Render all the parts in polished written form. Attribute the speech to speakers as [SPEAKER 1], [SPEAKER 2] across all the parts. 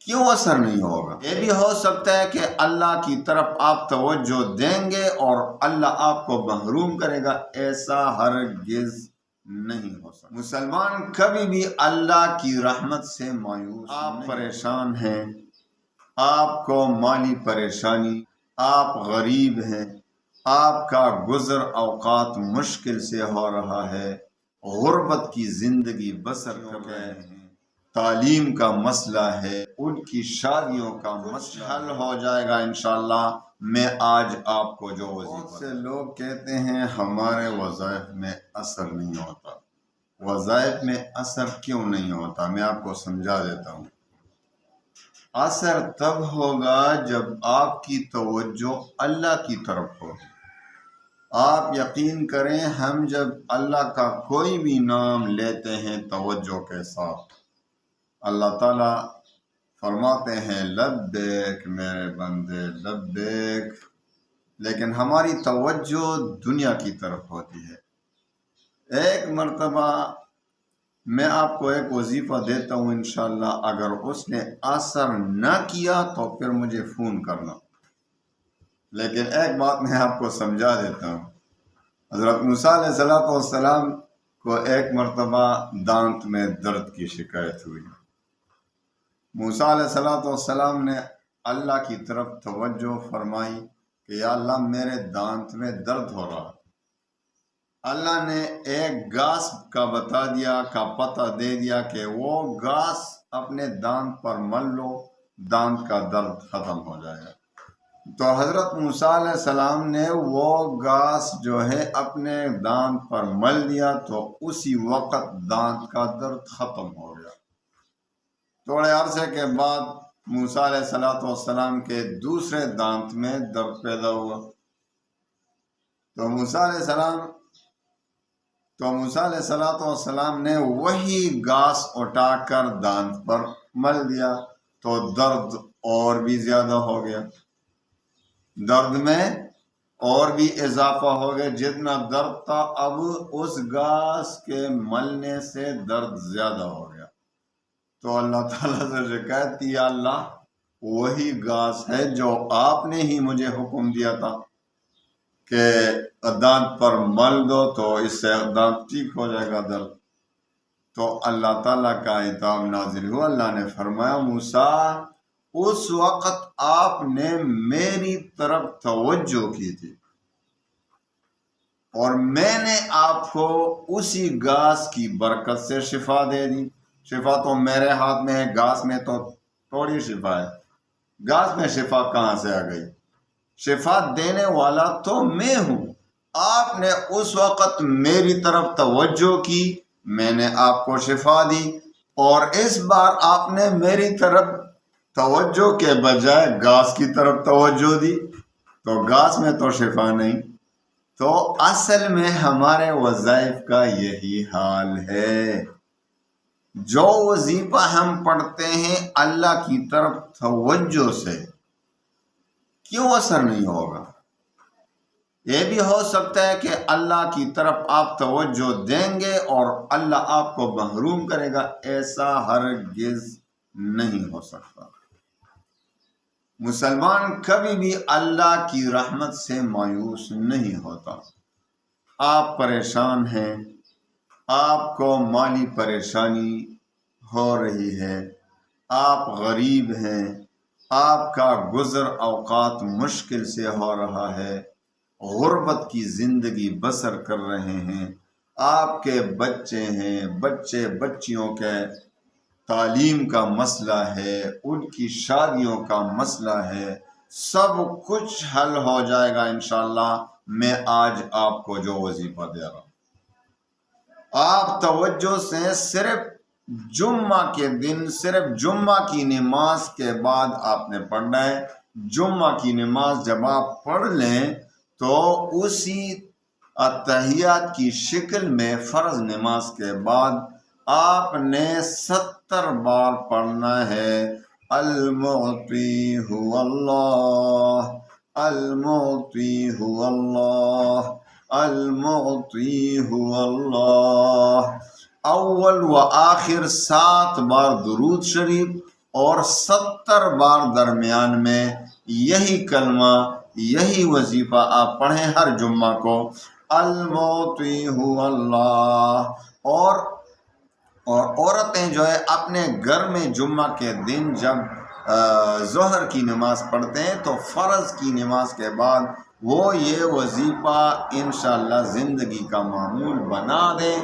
[SPEAKER 1] کیوں اثر نہیں ہوگا؟ یہ بھی ہو سکتا ہے کہ اللہ کی طرف آپ توجہ دیں گے اور اللہ آپ کو محروم کرے گا، ایسا ہرگز نہیں ہو سکتا۔ مسلمان کبھی بھی اللہ کی رحمت سے مایوس نہیں۔ آپ پریشان ہیں، آپ کو مالی پریشانی، آپ غریب ہیں، آپ کا گزر اوقات مشکل سے ہو رہا ہے، غربت کی زندگی بسر کر رہے ہیں، تعلیم کا مسئلہ ہے، ان کی شادیوں کا مسئلہ حل ہو جائے گا انشاءاللہ۔ میں آج آپ کو جو بہت سے لوگ کہتے ہیں ہمارے وظائف میں اثر نہیں ہوتا۔ وظائف میں اثر کیوں نہیں ہوتا؟ میں آپ کو سمجھا دیتا ہوں۔ اثر تب ہوگا جب آپ کی توجہ اللہ کی طرف ہوگی۔ آپ یقین کریں، ہم جب اللہ کا کوئی بھی نام لیتے ہیں توجہ کے ساتھ، اللہ تعالیٰ فرماتے ہیں لبیک میرے بندے لبیک، لیکن ہماری توجہ دنیا کی طرف ہوتی ہے۔ ایک مرتبہ میں آپ کو ایک وظیفہ دیتا ہوں انشاءاللہ، اگر اس نے اثر نہ کیا تو پھر مجھے فون کرنا، لیکن ایک بات میں آپ کو سمجھا دیتا ہوں۔ حضرت موسیٰ علیہ السلام کو ایک مرتبہ دانت میں درد کی شکایت ہوئی۔ موسیٰ علیہ السلام نے اللہ کی طرف توجہ فرمائی کہ یا اللہ میرے دانت میں درد ہو رہا۔ اللہ نے ایک گھاس کا بتا دیا، کا پتہ دے دیا کہ وہ گھاس اپنے دانت پر مل لو، دانت کا درد ختم ہو جائے گا۔ تو حضرت موسیٰ علیہ السلام نے وہ گھاس جو ہے اپنے دانت پر مل دیا تو اسی وقت دانت کا درد ختم ہو گیا۔ تھوڑے عرصے کے بعد موسیٰ علیہ السلام کے دوسرے دانت میں درد پیدا ہوا۔ تو موسیٰ علیہ السلام نے وہی گھاس اٹھا کر دانت پر مل دیا تو درد اور بھی زیادہ ہو گیا، درد میں اور بھی اضافہ ہو گیا۔ جتنا درد تھا اب اس گھاس کے ملنے سے درد زیادہ ہو گیا۔ تو اللہ تعالیٰ سے شکایت کی، یا اللہ وہی گھاس ہے جو آپ نے ہی مجھے حکم دیا تھا کہ دانت پر مل دو تو اس سے دانت ٹھیک ہو جائے گا درد۔ تو اللہ تعالیٰ کا عتاب نازل ہوا، اللہ نے فرمایا موسیٰ اس وقت آپ نے میری طرف توجہ کی تھی اور میں نے آپ کو اسی گھاس کی برکت سے شفا دے دی۔ شفا تو میرے ہاتھ میں ہے، گھاس میں تو تھوڑی شفا ہے۔ گھاس میں شفا کہاں سے آ گئی؟ شفا دینے والا تو میں ہوں۔ آپ نے اس وقت میری طرف توجہ کی، میں نے آپ کو شفا دی، اور اس بار آپ نے میری طرف توجہ کے بجائے گھاس کی طرف توجہ دی، تو گھاس میں تو شفا نہیں۔ تو اصل میں ہمارے وظائف کا یہی حال ہے۔ جو وظیفہ ہم پڑھتے ہیں اللہ کی طرف توجہ سے، کیوں اثر نہیں ہوگا؟ یہ بھی ہو سکتا ہے کہ اللہ کی طرف آپ توجہ دیں گے اور اللہ آپ کو محروم کرے گا، ایسا ہرگز نہیں ہو سکتا۔ مسلمان کبھی بھی اللہ کی رحمت سے مایوس نہیں ہوتا۔ آپ پریشان ہیں، آپ کو مالی پریشانی ہو رہی ہے، آپ غریب ہیں، آپ کا گزر اوقات مشکل سے ہو رہا ہے، غربت کی زندگی بسر کر رہے ہیں، آپ کے بچے ہیں، بچے بچیوں کے تعلیم کا مسئلہ ہے، ان کی شادیوں کا مسئلہ ہے، سب کچھ حل ہو جائے گا انشاءاللہ۔ میں آج آپ کو جو وظیفہ دے رہا ہوں، آپ توجہ سے صرف جمعہ کے دن، صرف جمعہ کی نماز کے بعد آپ نے پڑھنا ہے۔ جمعہ کی نماز جب آپ پڑھ لیں تو اسی اتحیات کی شکل میں فرض نماز کے بعد آپ نے 70 بار پڑھنا ہے، المعطی هو اللہ، المعطی هو اللہ، المعطی هو اللہ۔ اول و آخر 7 بار درود شریف اور 70 بار درمیان میں یہی کلمہ یہی وظیفہ آپ پڑھیں ہر جمعہ کو، الموتی ہو اللہ۔ اور عورتیں جو ہے اپنے گھر میں جمعہ کے دن جب ظہر کی نماز پڑھتے ہیں تو فرض کی نماز کے بعد وہ یہ وظیفہ انشاءاللہ زندگی کا معمول بنا دیں۔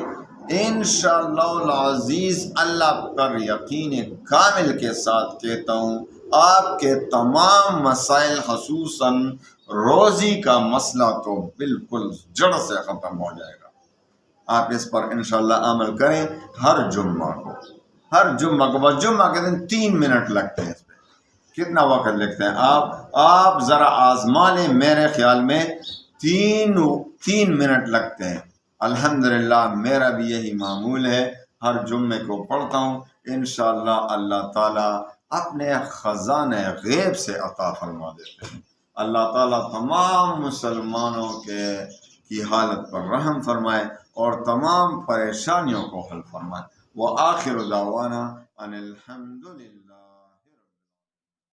[SPEAKER 1] انشاءاللہ العزیز اللہ پر یقین کامل کے ساتھ کہتا ہوں، آپ کے تمام مسائل خصوصاً روزی کا مسئلہ تو بالکل جڑ سے ختم ہو جائے گا۔ آپ اس پر انشاءاللہ عمل کریں ہر جمعہ کو، ہر جمعہ کو، بس جمعہ کے دن 3 منٹ لگتے ہیں اس پہ۔ کتنا وقت لگتے ہیں آپ ذرا آزما لیں، میرے خیال میں 3 منٹ لگتے ہیں۔ الحمدللہ میرا بھی یہی معمول ہے، ہر جمعے کو پڑھتا ہوں، انشاءاللہ اللہ تعالیٰ اپنے خزانہ غیب سے عطا فرما دیتے ہیں۔ اللہ تعالیٰ تمام مسلمانوں کی حالت پر رحم فرمائے اور تمام پریشانیوں کو حل فرمائے۔ وآخر دعوانا ان الحمدللہ۔